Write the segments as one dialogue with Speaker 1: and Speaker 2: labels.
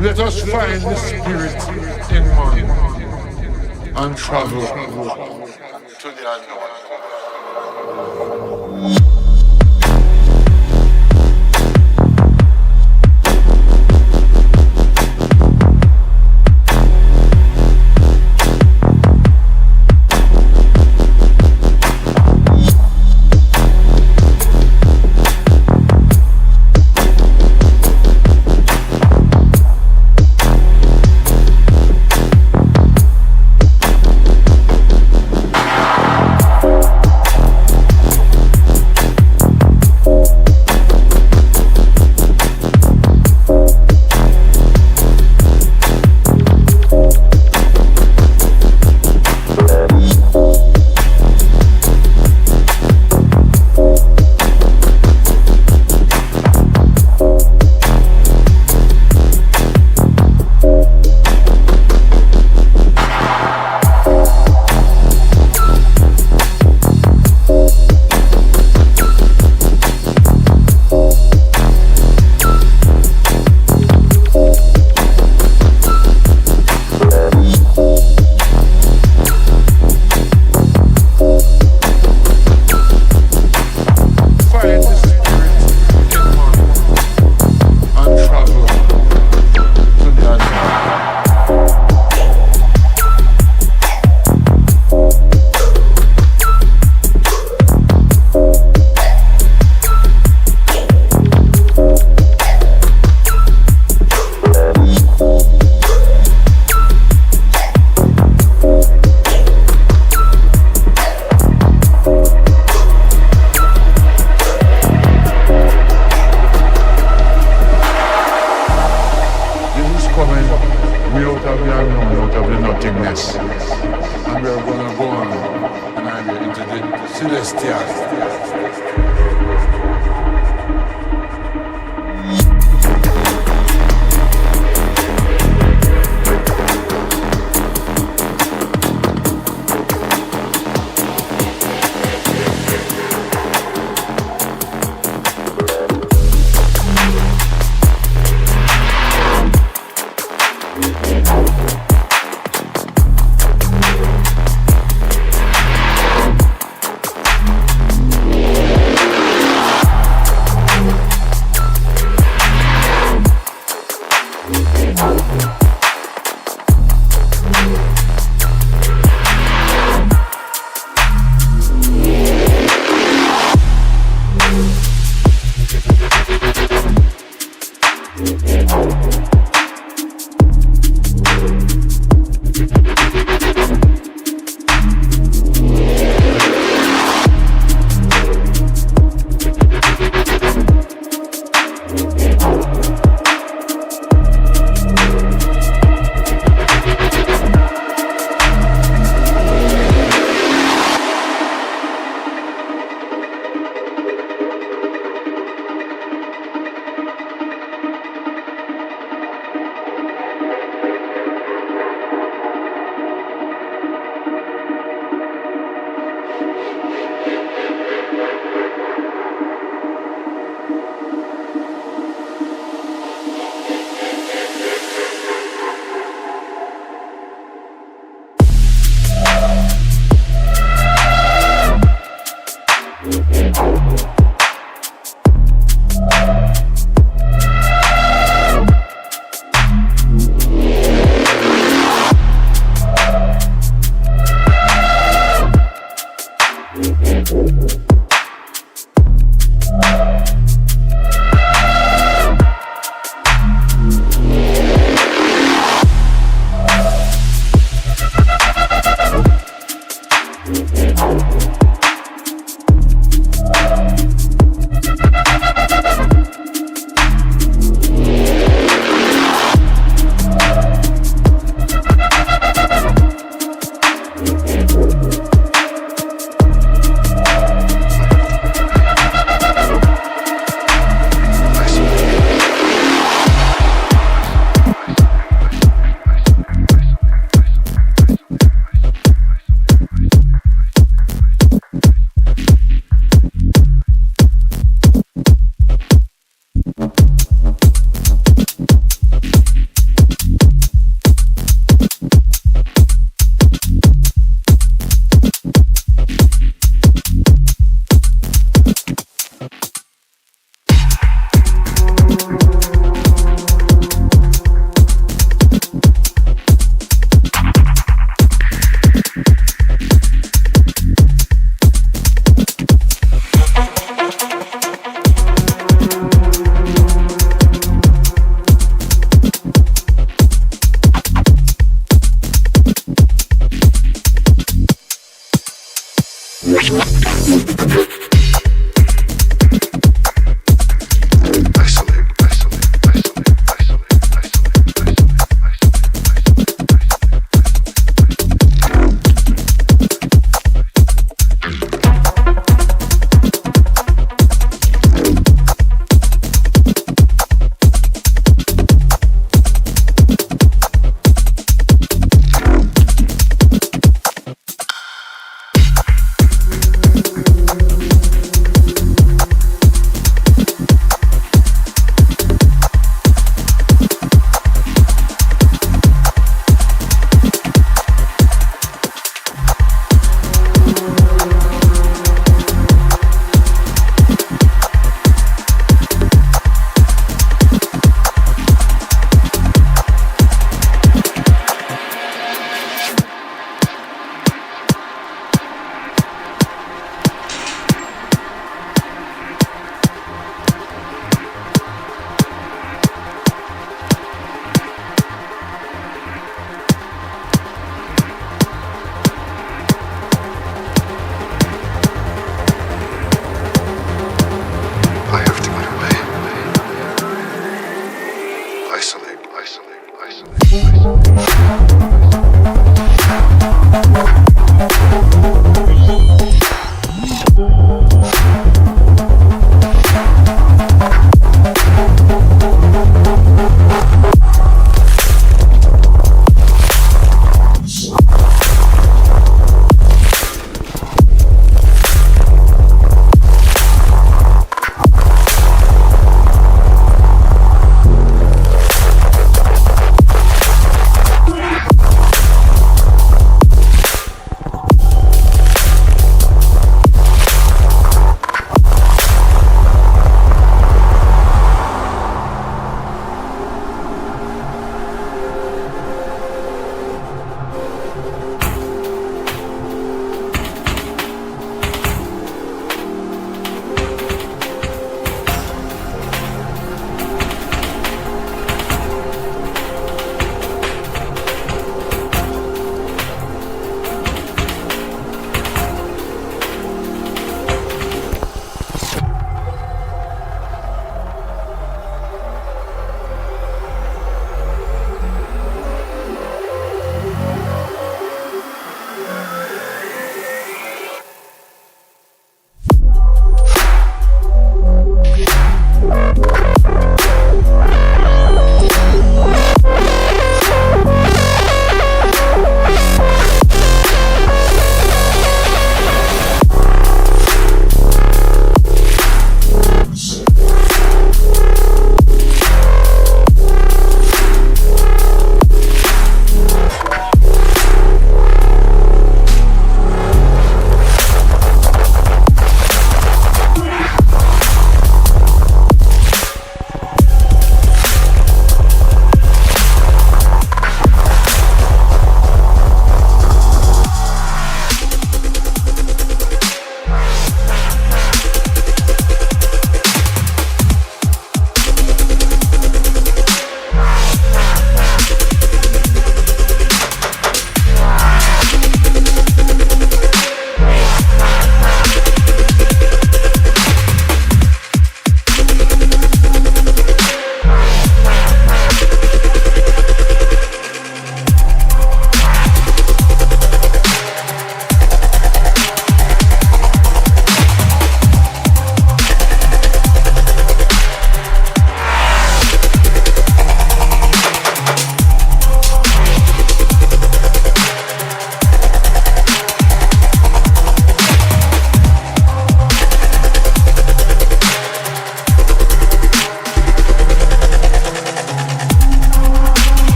Speaker 1: Let us find the spirit in mind and travel to the unknown.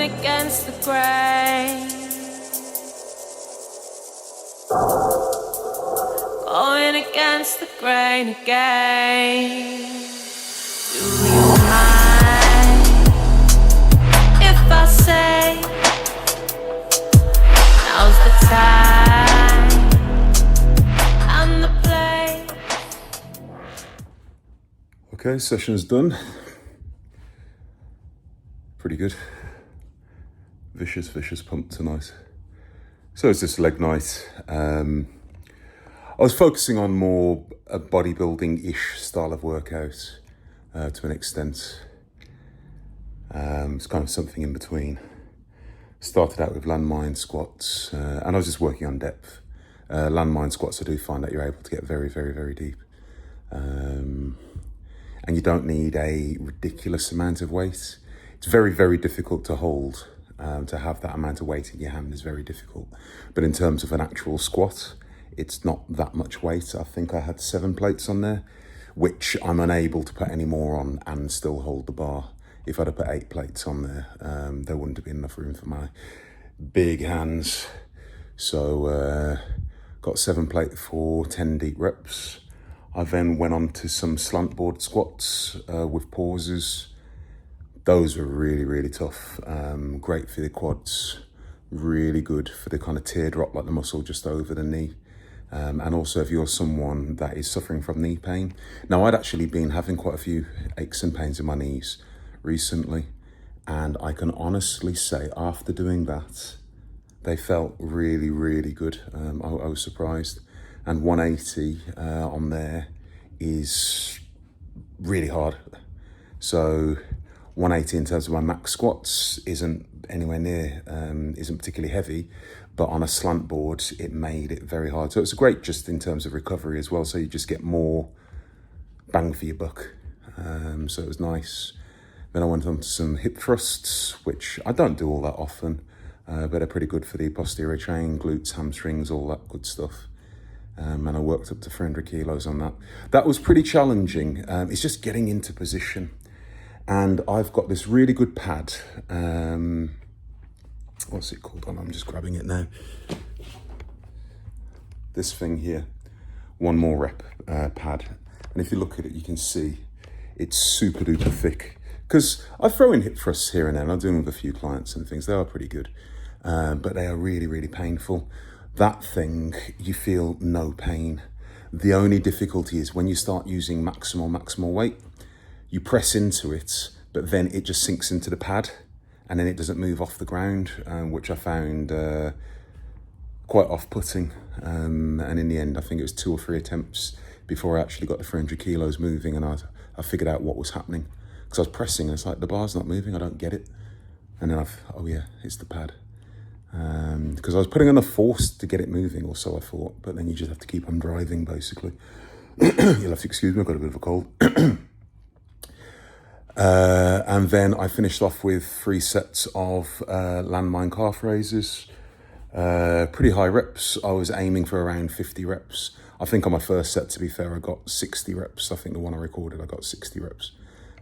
Speaker 2: against the grain, going against the grain again. Do you mind if I say now's the time and the place?
Speaker 3: Okay, session's done. Pretty good. Vicious pump tonight. So it's this leg night. I was focusing on more a bodybuilding-ish style of workout to an extent. It's kind of something in between. Started out with landmine squats, and I was just working on depth. Landmine squats, I do find that you're able to get very deep. And you don't need a ridiculous amount of weight. It's very difficult to hold. To have that amount of weight in your hand is very difficult. But in terms of an actual squat, it's not that much weight. I think I had 7 plates on there, which I'm unable to put any more on and still hold the bar. If I'd have put 8 plates on there, there wouldn't have been enough room for my big hands. So got 7 plate for 10 deep reps. I then went on to some slantboard squats with pauses. Those were really tough. Great for the quads, really good for the kind of teardrop, like the muscle just over the knee. And also if you're someone that is suffering from knee pain. Now, I'd actually been having quite a few aches and pains in my knees recently. And I can honestly say after doing that, they felt really good. I was surprised. And 180 on there is really hard. So 180 in terms of my max squats isn't anywhere near, isn't particularly heavy, but on a slant board, it made it very hard. So it's great just in terms of recovery as well. So you just get more bang for your buck. So it was nice. Then I went on to some hip thrusts, which I don't do all that often, but they're pretty good for the posterior chain, glutes, hamstrings, all that good stuff. And I worked up to 300 kilos on that. That was pretty challenging. It's just getting into position. And I've got this really good pad. What's it called? I'm just grabbing it now. This thing here, 1 more rep pad. And if you look at it, you can see it's super duper thick. Because I throw in hip thrusts here and there, and I'm doing with a few clients and things. They are pretty good, but they are really painful. That thing, you feel no pain. The only difficulty is when you start using maximal weight, you press into it, but then it just sinks into the pad and then it doesn't move off the ground, which I found quite off-putting. And in the end, I think it was 2 or 3 attempts before I actually got the 300 kilos moving, and I figured out what was happening. Because I was pressing and it's like, the bar's not moving, I don't get it. And then oh yeah, it's the pad. Because I was putting enough force to get it moving, or so I thought, but then you just have to keep on driving, basically. You'll have to excuse me, I've got a bit of a cold. And then I finished off with 3 sets of landmine calf raises. Pretty high reps. I was aiming for around 50 reps. I think on my first set, to be fair, I got 60 reps. I think the one I recorded, I got 60 reps.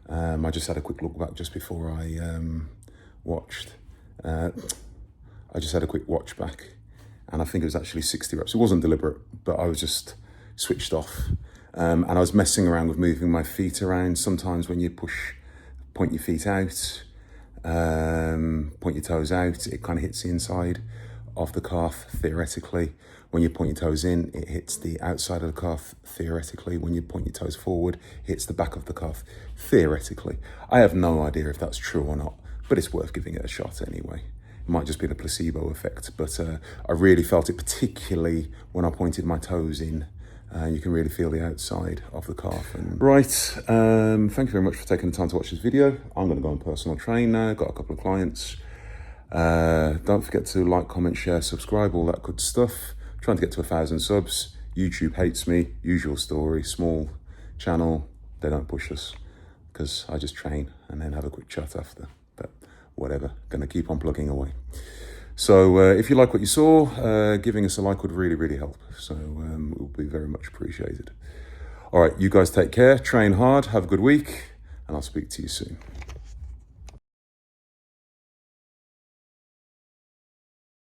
Speaker 3: I just had a quick look back just before I watched. I just had a quick watch back, and I think it was actually 60 reps. It wasn't deliberate, but I was just switched off. And I was messing around with moving my feet around. Sometimes when you point your feet out, point your toes out, it kind of hits the inside of the calf, theoretically. When you point your toes in, it hits the outside of the calf, theoretically. When you point your toes forward, it hits the back of the calf, theoretically. I have no idea if that's true or not, but it's worth giving it a shot anyway. It might just be the placebo effect, but I really felt it, particularly when I pointed my toes in. You can really feel the outside of the calf. Right, thank you very much for taking the time to watch this video. I'm going to go on personal train now, got a couple of clients. Don't forget to like, comment, share, subscribe, all that good stuff. Trying to get to 1,000 subs. YouTube hates me, usual story, small channel, they don't push us because I just train and then have a quick chat after, but whatever, gonna keep on plugging away. So if you like what you saw, giving us a like would really help. So it will be very much appreciated. All right, you guys take care, train hard, have a good week, and I'll speak to you soon.